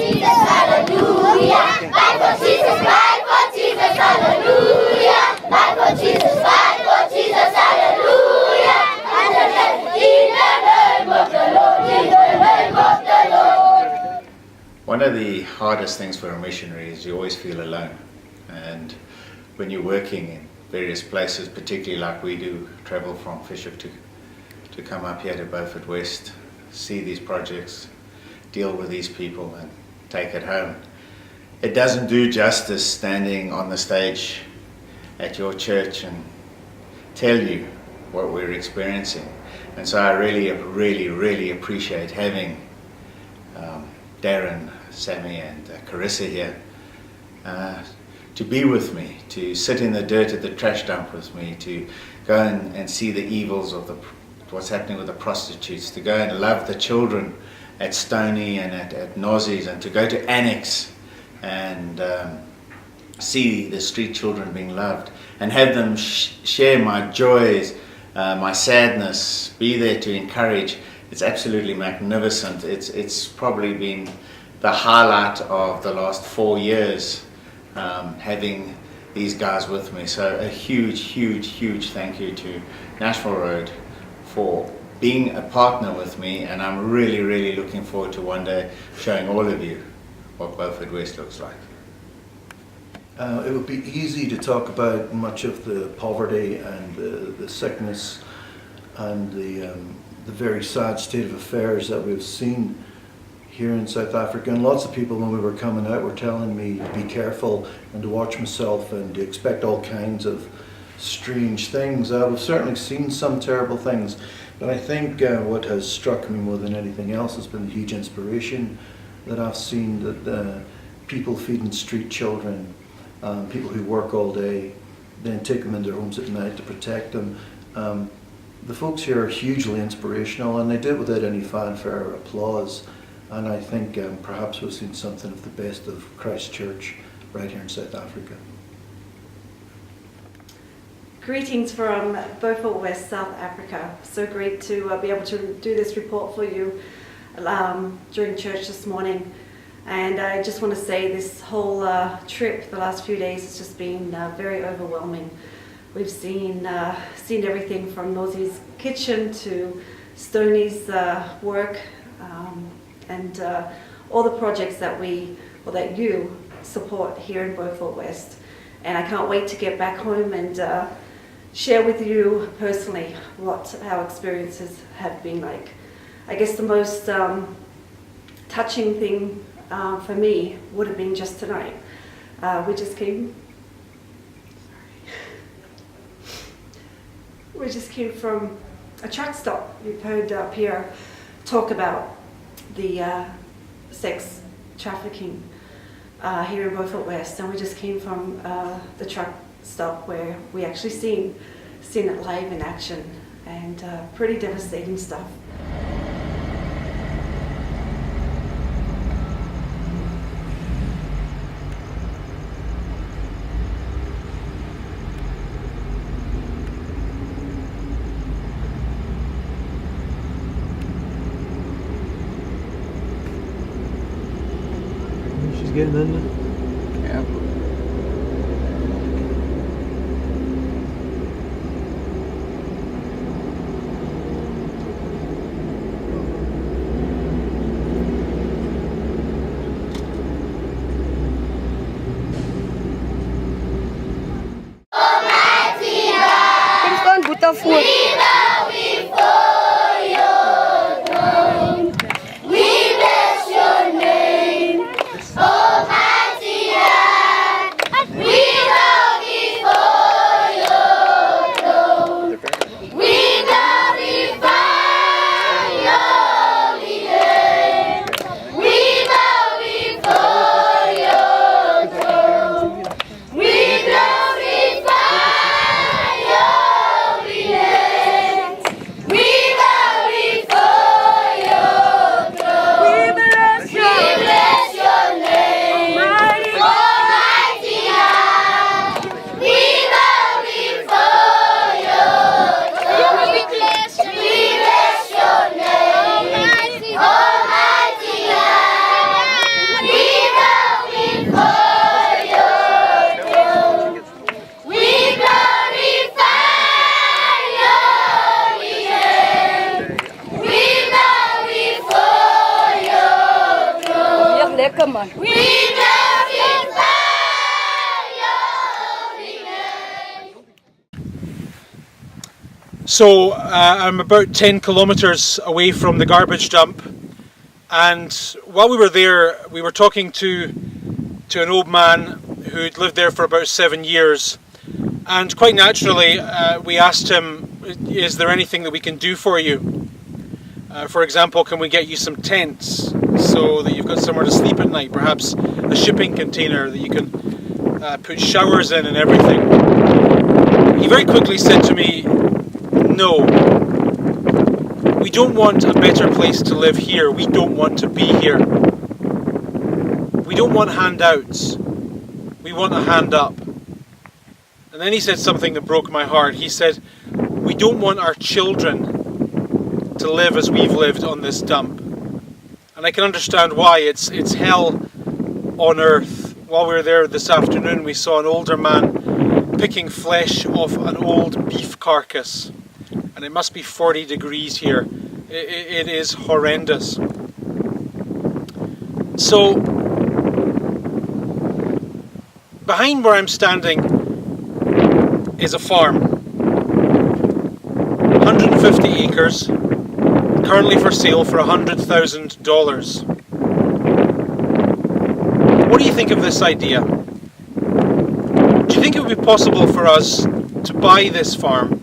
Jesus, hallelujah. Fight for Jesus, fight for Jesus, hallelujah. Fight for Jesus, fight for Jesus, hallelujah. And the name of the Lord, in the name of the Lord. One of the hardest things for a missionary is you always feel alone. And when you're working in various places, particularly like we do, travel from Fisher to come up here to Beaufort West, see these projects, deal with these people and take it home. It doesn't do justice standing on the stage at your church and tell you what we're experiencing. And so I really appreciate having Darren, Sammy and Carissa here to be with me, to sit in the dirt at the trash dump with me, to go and see the evils of what's happening with the prostitutes, to go and love the children at Stony and at Nozzies, and to go to Annex and see the street children being loved and have them share my joys, my sadness, be there to encourage. It's absolutely magnificent. It's probably been the highlight of the last 4 years, having these guys with me. So a huge thank you to Nashville Road for being a partner with me, and I'm really looking forward to one day showing all of you what Beaufort West looks like. It would be easy to talk about much of the poverty and the sickness and the very sad state of affairs that we've seen here in South Africa. And lots of people, when we were coming out, were telling me to be careful and to watch myself and to expect all kinds of strange things. We've certainly seen some terrible things, but I think what has struck me more than anything else has been the huge inspiration that I've seen, that people feeding street children, people who work all day, then take them in their homes at night to protect them. The folks here are hugely inspirational, and they do it without any fanfare or applause. And I think perhaps we've seen something of the best of Christ Church right here in South Africa. Greetings from Beaufort West, South Africa. So great to be able to do this report for you during church this morning. And I just want to say this whole trip, the last few days, has just been very overwhelming. We've seen everything from Nozzi's kitchen to Stoney's work, and all the projects that that you support here in Beaufort West. And I can't wait to get back home and share with you personally what our experiences have been like. I guess the most touching thing for me would have been just tonight. We just came from a truck stop. You've heard Pierre talk about the sex trafficking here in Beaufort West, and we just came from the truck stop where we actually seen it live in action, and pretty devastating stuff. She's getting in there. Yeah. We bow before your throne. We bless your name, Almighty God. Yeah, come on. We just inspire your So I'm about 10 kilometers away from the garbage dump, and while we were there we were talking to an old man who'd lived there for about 7 years, and quite naturally we asked him, is there anything that we can do for you? For example, can we get you some tents so that you've got somewhere to sleep at night, perhaps a shipping container that you can put showers in and everything. He very quickly said to me, no, we don't want a better place to live here, we don't want to be here. We don't want handouts, we want a hand up. And then he said something that broke my heart. He said, we don't want our children to live as we've lived on this dump. And I can understand why. It's hell on earth. While we were there this afternoon, we saw an older man picking flesh off an old beef carcass. And it must be 40 degrees here. It is horrendous. So, behind where I'm standing is a farm. 150 acres, currently for sale for $100,000. What do you think of this idea? Do you think it would be possible for us to buy this farm?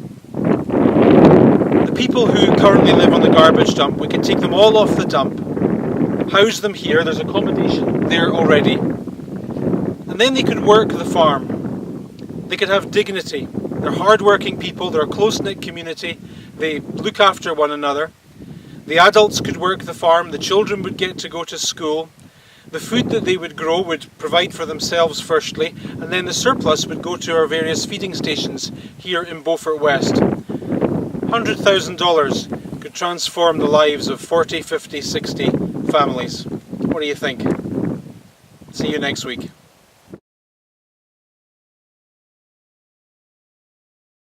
The people who currently live on the garbage dump, we could take them all off the dump, house them here, there's accommodation there already, and then they could work the farm. They could have dignity. They're hard-working people, they're a close-knit community, they look after one another. The adults could work the farm, the children would get to go to school. The food that they would grow would provide for themselves firstly, and then the surplus would go to our various feeding stations here in Beaufort West. $100,000 could transform the lives of 40, 50, 60 families. What do you think? See you next week.